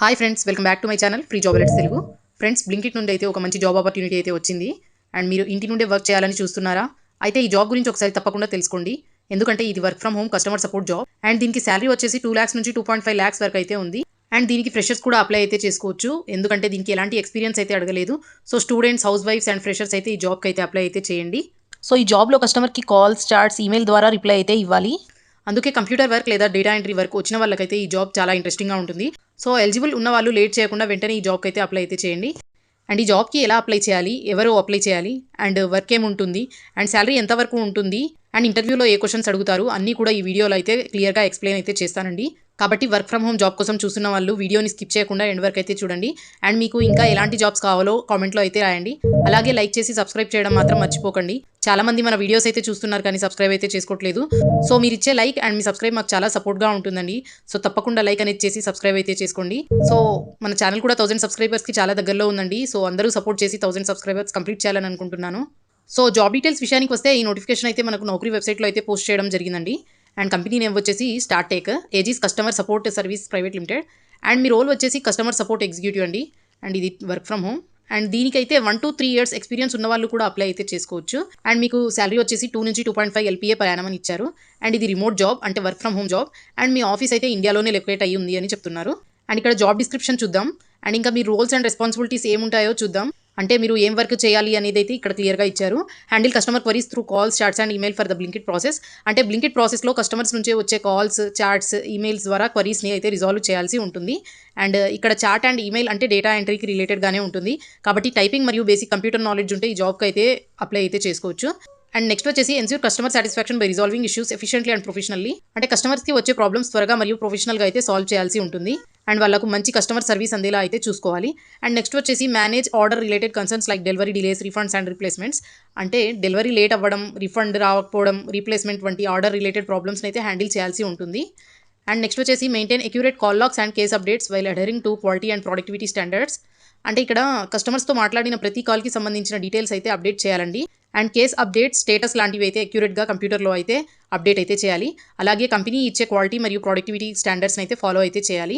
Hi friends, welcome back to my channel free job alerts Telugu. Friends, Blinkit నుండి అయితే ఒక మంచి జాబ్ ఆపర్చునిటీ అయితే వచ్చింది. అండ్ మీరు ఇంటి నుండే వర్క్ చేయాలని చూస్తున్నారా? అయితే ఈ జాబ్ గురించి ఒకసారి తప్పకుండా తెలుసుకోండి. ఎందుకంటే ఇది work from home customer support job. And దీనికి శాలరీ వచ్చేసి 2 lakhs నుంచి 2.5 lakhs వరకు అయితే ఉంది. అండ్ దీనికి ఫ్రెషర్స్ కూడా అప్లై అయితే చేసుకోవచ్చు. ఎందుకంటే దీనికి ఎలాంటి ఎక్స్పీరియన్స్ అయితే అడగలేదు. సో స్టూడెంట్స్, హౌస్ వైఫ్స్ అండ్ ఫ్రెషర్స్ అయితే ఈ జాబ్కి అయితే అప్లై అయితే చేయండి. సో ఈ జాబ్లో కస్టమర్కి కాల్స్, చాట్స్, ఈమెయిల్ ద్వారా రిప్లై అయితే ఇవ్వాలి. అందుకే కంప్యూటర్ వర్క్ లేదా డేటా ఎంట్రీ వర్క్ వచ్చిన వాళ్ళకైతే ఈ జాబ్ చాలా ఇంట్రెస్టింగ్గా ఉంటుంది. సో ఎలిజిబుల్ ఉన్న వాళ్ళు లేట్ చేయకుండా వెంటనే ఈ జాబ్కి అయితే అప్లై అయితే చేయండి. అండ్ ఈ జాబ్కి ఎలా అప్లై చేయాలి, ఎవరు అప్లై చేయాలి, అండ్ వర్క్ ఏముంటుంది, అండ్ శాలరీ ఎంతవరకు ఉంటుంది, అండ్ ఇంటర్వ్యూలో ఏ క్వశ్చన్స్ అడుగుతారు అన్నీ కూడా ఈ వీడియోలో అయితే క్లియర్గా ఎక్స్ప్లెయిన్ అయితే చేస్తానండి. కాబట్టి వర్క్ ఫ్రమ్ హోమ్ జాబ్ కోసం చూస్తున్న వాళ్ళు వీడియోని స్కిప్ చేయకుండా ఎండ్ వరకు అయితే చూడండి. అండ్ మీకు ఇంకా ఎలాంటి జాబ్స్ కావాలో కామెంట్లో అయితే రాయండి. అలాగే లైక్ చేసి సబ్స్క్రైబ్ చేయడం మాత్రం మర్చిపోకండి. చాలా మంది మన వీడియోస్ అయితే చూస్తున్నారు కానీ సబ్స్క్రైబ్ అయితే చేసుకోవట్లేదు. సో మీరు ఇచ్చే లైక్ అండ్ మీ సబ్స్క్రైబ్ మాకు చాలా సపోర్ట్గా ఉంటుందండి. సో తప్పకుండా లైక్ అనేది చేసి సబ్స్క్రైబ్ అయితే చేసుకోండి. సో మన ఛానల్ కూడా 1000 సబ్స్క్రైబర్స్కి చాలా దగ్గరలో ఉందండి. సో అందరూ సపోర్ట్ చేసి 1000 సబ్స్క్రైబర్స్ కంప్లీట్ చేయాలని అనుకుంటున్నాను. సో జాబ్ డీటెయిల్స్ విషయానికి వస్తే ఈ నోటిఫికేషన్ అయితే మనకు నౌకరీ వెబ్సైట్లో అయితే పోస్ట్ చేయడం జరిగిందండి. అండ్ కంపెనీ నేమ్ వచ్చేసి Startek, Aegis customer support service private limited. And మీ రోల్ వచ్చేసి కస్టమర్ సపోర్ట్ ఎగ్జిక్యూటివ్ అండి. అండ్ ఇది వర్క్ ఫ్రమ్ హోమ్. అండ్ దీనికైతే 1 to 3 years ఎక్స్పీరియన్స్ ఉన్న వాళ్ళు కూడా అప్లై అయితే చేసుకోవచ్చు. అండ్ మీకు శాలరీ వచ్చేసి 2 నుంచి 2.5 LPA per annum అని ఇచ్చారు. అండ్ ఇది రిమోట్ జాబ్, అంటే work from home job. And me office అయితే ఇండియాలోనే లొకేట్ అయ్యి ఉంది అని చెప్తున్నారు. అండ్ ఇక్కడ జాబ్ డిస్క్రిప్షన్ చూద్దాం. అండ్ ఇంకా మీ రోల్స్ అండ్ రెస్పాన్సిబిలిటీస్ ఏముంటాయో చూద్దాం. అంటే మీరు ఏం వర్క్ చేయాలి అనేది అయితే ఇక్కడ క్లియర్గా ఇచ్చారు. Handle customer queries through calls, charts and email for the Blinkit process. అంటే బ్లింకిట్ ప్రాసెస్లో కస్టమర్స్ నుంచి వచ్చే కాల్స్, చాట్స్, ఈమెయిల్స్ ద్వారా క్వరీస్ని అయితే రిజాల్వ్ చేయాల్సి ఉంటుంది. అండ్ ఇక్కడ చాట్ అండ్ ఈమెయిల్ అంటే డేటా ఎంట్రీకి రిలేటెడ్గానే ఉంటుంది. కాబట్టి టైపింగ్ మరియు బేసిక్ కంప్యూటర్ నాలెడ్జ్ ఉంటే ఈ జాబ్కి అయితే అప్లై అయితే చేసుకోవచ్చు. అండ్ నెక్స్ట్ వచ్చేసి ensure customer satisfaction by resolving issues efficiently and professionally. అంటే కస్టమర్స్కి వచ్చే ప్రాబ్లమ్స్ త్వరగా మరియు ప్రొఫెషనల్గా అయితే సాల్వ్ చేయాల్సి ఉంటుంది. అండ్ వాళ్ళకు మంచి కస్టమర్ సర్వీస్ అందేలా అయితే చూసుకోవాలి. అండ్ నెక్స్ట్ వచ్చేసి manage order related concerns like delivery delays, refunds and replacements. అంటే డెలివరీ లేట్ అవ్వడం, రిఫండ్ రాకపోవడం, రీప్లేస్మెంట్ వంటి ఆర్డర్ రిలేటెడ్ ప్రాబ్లమ్స్ని అయితే హ్యాండిల్ చేయాల్సి ఉంటుంది. అండ్ నెక్స్ట్ వచ్చేసి maintain accurate call logs and case updates while adhering to quality and productivity standards. అంటే ఇక్కడ కస్టమర్స్తో మాట్లాడిన ప్రతి కాల్కి సంబంధించిన డీటెయిల్స్ అయితే అప్డేట్ చేయాలండి. అండ్ కేస్ అప్డేట్స్, స్టేటస్ లాంటివి అయితే అక్యూరేట్గా కంప్యూటర్లో అయితే అప్డేట్ అయితే చేయాలి. అలాగే కంపెనీ ఇచ్చే క్వాలిటీ మరియు ప్రొడక్టివిటీ స్టాండర్డ్స్ని అయితే ఫాలో అయితే చేయాలి.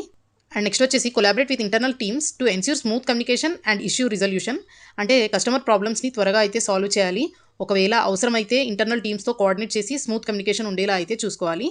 అండ్ నెక్స్ట్ వచ్చేసి collaborate with internal teams to ensure smooth communication and issue resolution. అంటే కస్టమర్ ప్రాబ్లమ్స్ని త్వరగా అయితే సాల్వ్ చేయాలి. ఒకవేళ అవసరమైతే ఇంటర్నల్ టీమ్స్తో కోఆర్డినేట్ చేసి స్మూత్ కమ్యూనికేషన్ ఉండేలా అయితే చూసుకోవాలి.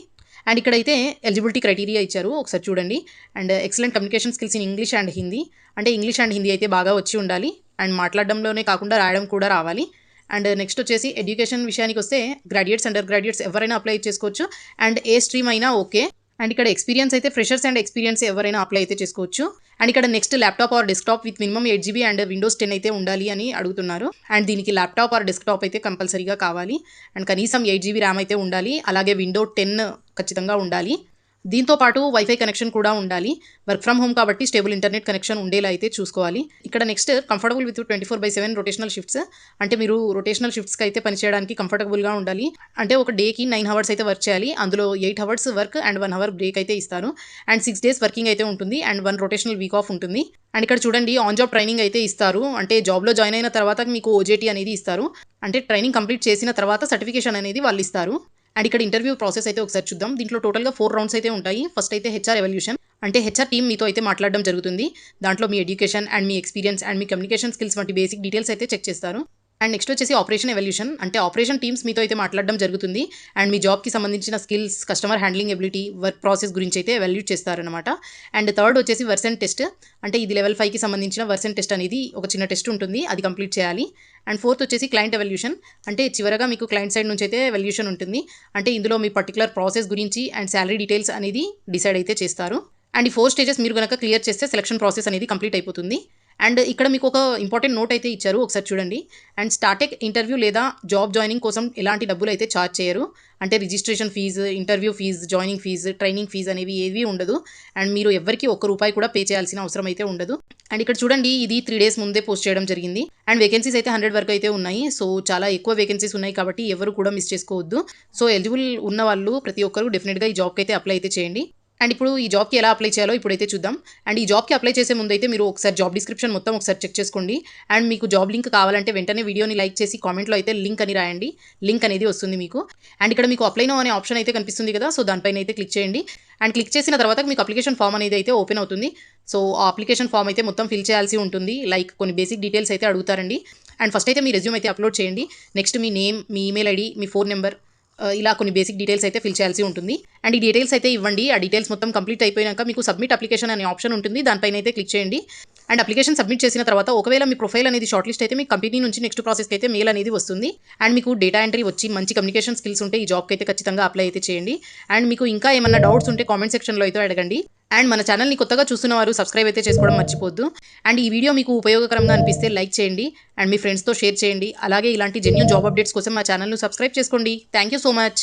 అండ్ ఇక్కడైతే ఎలిజిబిలిటీ క్రైటీరియా ఇచ్చారు, ఒకసారి చూడండి. And excellent communication skills in English and Hindi. అంటే ఇంగ్లీష్ అండ్ హిందీ అయితే బాగా వచ్చి ఉండాలి. అండ్ మాట్లాడడంలోనే కాకుండా రాయడం కూడా రావాలి. అండ్ నెక్స్ట్ వచ్చేసి ఎడ్యుకేషన్ విషయానికి వస్తే గ్రాడ్యుయేట్స్, అండర్ గ్రాడ్యుయేట్స్ ఎవరైనా అప్లై చేసుకోవచ్చు. అండ్ ఏ స్ట్రీమ్ అయినా ఓకే. అండ్ ఇక్కడ ఎక్స్పీరియన్స్ అయితే ఫ్రెషర్స్ అండ్ ఎక్స్పీరియన్స్ ఎవరైనా అప్లై అయితే చేసుకోవచ్చు. అండ్ ఇక్కడ next laptop or desktop with minimum 8 GB and Windows 10 అయితే ఉండాలి అని అడుగుతున్నారు. అండ్ దీనికి ల్యాప్టాప్ ఆర్ డెస్క్టాప్ అయితే కంపల్సరీగా కావాలి. అండ్ కనీసం 8 GB ర్యామ్ అయితే ఉండాలి. అలాగే విండో 10 ఖచ్చితంగా ఉండాలి. దీంతో పాటు వైఫై కనెక్షన్ కూడా ఉండాలి. వర్క్ ఫ్రమ్ హోమ్ కాబట్టి స్టేబుల్ ఇంటర్నెట్ కనెక్షన్ ఉండేలా అయితే చూసుకోవాలి. ఇక్కడ next comfortable with 24/7 rotational shifts. అంటే మీరు రొటేషనల్ షిఫ్ట్స్కి అయితే పనిచేయడానికి కంఫర్టబుల్గా ఉండాలి. అంటే ఒక డేకి 9 hours అయితే వర్క్ చేయాలి. అందులో 8 hours work and 1 hour break అయితే ఇస్తారు. అండ్ 6 days వర్కింగ్ అయితే ఉంటుంది. అండ్ 1 రొటేషనల్ వీక్ ఆఫ్ ఉంటుంది. అండ్ ఇక్కడ చూడండి, ఆన్ జాబ్ ట్రైనింగ్ అయితే ఇస్తారు. అంటే జాబ్లో జాయిన్ అయిన తర్వాత మీకు ఓజేటీ అనేది ఇస్తారు. అంటే ట్రైనింగ్ కంప్లీట్ చేసిన తర్వాత సర్టిఫికేషన్ అనేది వాళ్ళు ఇస్తారు. అండ్ ఇక్కడ ఇంటర్వ్యూ ప్రాసెస్ అయితే ఒకసారి చూద్దాం. దీంట్లో టోటల్గా 4 rounds అయితే ఉంటాయి. ఫస్ట్ అయితే హెచ్ఆర్ ఎవల్యూషన్. అంటే హెచ్ఆర్ టీమ్ మీతో అయితే మాట్లాడడం జరుగుతుంది. దాంట్లో మీ ఎడ్యుకేషన్ అండ్ మీ ఎక్స్పీరియన్స్ అండ్ మీ కమ్యూనికేషన్ స్కిల్స్ వంటి బేసిక్ డీటెయిల్స్ అయితే చెక్ చేస్తారు. అండ్ నెక్స్ట్ వచ్చేసి ఆపరేషన్ ఎవల్యూషన్. అంటే ఆపరేషన్ టీమ్స్ మీతో అయితే మాట్లాడడం జరుగుతుంది. అండ్ మీ జాబ్కి సంబంధించిన skills, customer handling ability, work process గురించి అయితే ఎవాల్యూట్ చేస్తారనమాట. అండ్ థర్డ్ వచ్చేసి వర్సెన్ టెస్ట్. అంటే ఇది లెవెల్ 5కి సంబంధించిన వర్సెన్ టెస్ట్ అనేది ఒక చిన్న టెస్ట్ ఉంటుంది, అది కంప్లీట్ చేయాలి. అండ్ ఫోర్త్ వచ్చేసి క్లయింట్ ఎవల్యూషన్. అంటే చివరగా మీకు క్లయింట్ సైడ్ నుంచి అయితే ఎవల్యూషన్ ఉంటుంది. అంటే ఇందులో మీ పర్టికులర్ ప్రాసెస్ గురించి అండ్ శాలరీ డీటెయిల్స్ అనేది డిసైడ్ అయితే చేస్తారు. అండ్ ఈ 4 stages మీరు కనుక క్లియర్ చేస్తే సెలక్షన్ ప్రాసెస్ అనేది కంప్లీట్ అయిపోతుంది. అండ్ ఇక్కడ మీకు ఒక ఇంపార్టెంట్ నోట్ అయితే ఇచ్చారు, ఒకసారి చూడండి. అండ్ స్టార్టెక్ ఇంటర్వ్యూ లేదా జాబ్ జాయినింగ్ కోసం ఎలాంటి డబ్బులు అయితే ఛార్జ్ చేయరు. అంటే registration fees, interview fees, joining fees, training fees అనేవి ఏవి ఉండదు. అండ్ మీరు ఎవరికి ₹1 కూడా పే చేయాల్సిన అవసరం అయితే ఉండదు. అండ్ ఇక్కడ చూడండి, ఇది 3 days ముందే పోస్ట్ చేయడం జరిగింది. అండ్ వేకెన్సీస్ అయితే 100 వరకు అయితే ఉన్నాయి. సో చాలా ఎక్కువ వేకెన్సీస్ ఉన్నాయి కాబట్టి ఎవరు కూడా మిస్ చేసుకోవద్దు. సో ఎలిజిబుల్ ఉన్న వాళ్ళు ప్రతి ఒక్కరు డెఫినెట్గా ఈ జాబ్కి అయితే అప్లై అయితే చేయండి. అండ్ ఇప్పుడు ఈ జాబ్‌కి ఎలా అప్లై చేయాలో ఇప్పుడైతే చూద్దాం. అండ్ ఈ జాబ్‌కి అప్లై చేసే ముందైతే మీరు ఒకసారి జాబ్ డిస్క్రిప్షన్ మొత్తం ఒకసారి చెక్ చేసుకోండి. అండ్ మీకు జాబ్ లింక్ కావాలంటే వెంటనే వీడియోని లైక్ చేసి కామెంట్‌లో అయితే లింక్ అని రాయండి. లింక్ అనేది వస్తుంది మీకు. అండ్ ఇక్కడ మీకు అప్లై నౌ అనే ఆప్షన్ అయితే కనిపిస్తుంది కదా! సో, దానిపైన అయితే క్లిక్ చేయండి. అండ్ క్లిక్ చేసిన తర్వాత మీకు అప్లికేషన్ ఫార్మ్ అనేది అయితే ఓపెన్ అవుతుంది. సో, ఆ అప్లికేషన్ ఫార్మ్ అయితే మొత్తం ఫిల్ చేయాల్సి ఉంటుంది. లైక్ కొన్ని బేసిక్ డీటెయిల్స్ అయితే అడుగుతారండి. అండ్ ఫస్ట్ అయితే మీ రెజ్యూమ్ అయితే అప్లోడ్ చేయండి. నెక్స్ట్ మీ నేమ్, మీ ఈమెయిల్ ఐడీ, మీ ఫోన్ నంబర్, ఇలా కొన్ని బేసిక్ డీటెయిల్స్ అయితే ఫిల్ చేయాల్సి ఉంటుంది. అండ్ ఈ డీటెయిల్స్ అయితే ఇవ్వండి. ఆ డీటెయిల్స్ మొత్తం కంప్లీట్ అయిపోయాక మీకు సబ్మిట్ అప్లికేషన్ అనే ఆప్షన్ ఉంటుంది. దానిపైన అయితే క్లిక్ చేయండి. అండ్ అప్లికేషన్ సబ్మిట్ చేసిన తర్వాత ఒకవేళ మీ ప్రొఫైల్ అనేది షార్ట్ లిస్ట్ అయితే మీ కంపెనీ నుంచి నెక్స్ట్ ప్రాసెస్‌కి అయితే మెయిల్ అనేది వస్తుంది. అండ్ మీకు డేటా ఎంట్రీ వచ్చి మంచి కమ్యూనికేషన్ స్కిల్స్ ఉంటే ఈ జాబ్‌కి అయితే ఖచ్చితంగా అప్లై అయితే చేయండి. అండ్ మీకు ఇంకా ఏమన్నా డౌట్స్ ఉంటే కామెంట్ సెక్షన్‌లో అయితే అడగండి. అండ్ మన ఛానల్‌ని కొత్తగా చూస్తున్నవారు సబ్స్క్రైబ్ అయితే చేసుకోవడం మర్చిపోవద్దు. అండ్ ఈ వీడియో మీకు ఉపయోగకరంగా అనిపిస్తే లైక్ చేయండి. అండ్ మీ ఫ్రెండ్స్‌తో షేర్ చేయండి. అలాగే ఇలాంటి జెన్యూన్ జాబ్ అప్డేట్స్ కోసం మా ఛానల్‌ను సబ్స్క్రైబ్ చేసుకోండి. Thank you so much.